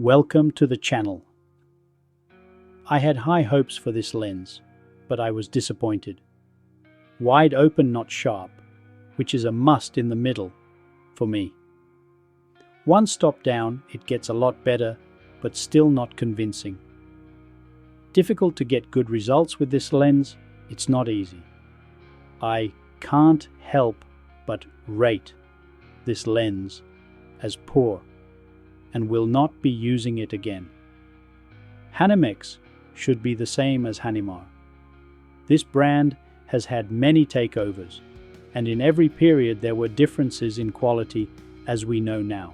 Welcome to the channel. I had high hopes for this lens, but I was disappointed. Wide open, not sharp, which is a must in the middle for me. One stop down, it gets a lot better, but still not convincing. Difficult to get good results with this lens, it's not easy. I can't help but rate this lens as poor and will not be using it again. Hanimex should be the same as Hanimar. This brand has had many takeovers, and in every period there were differences in quality, as we know now.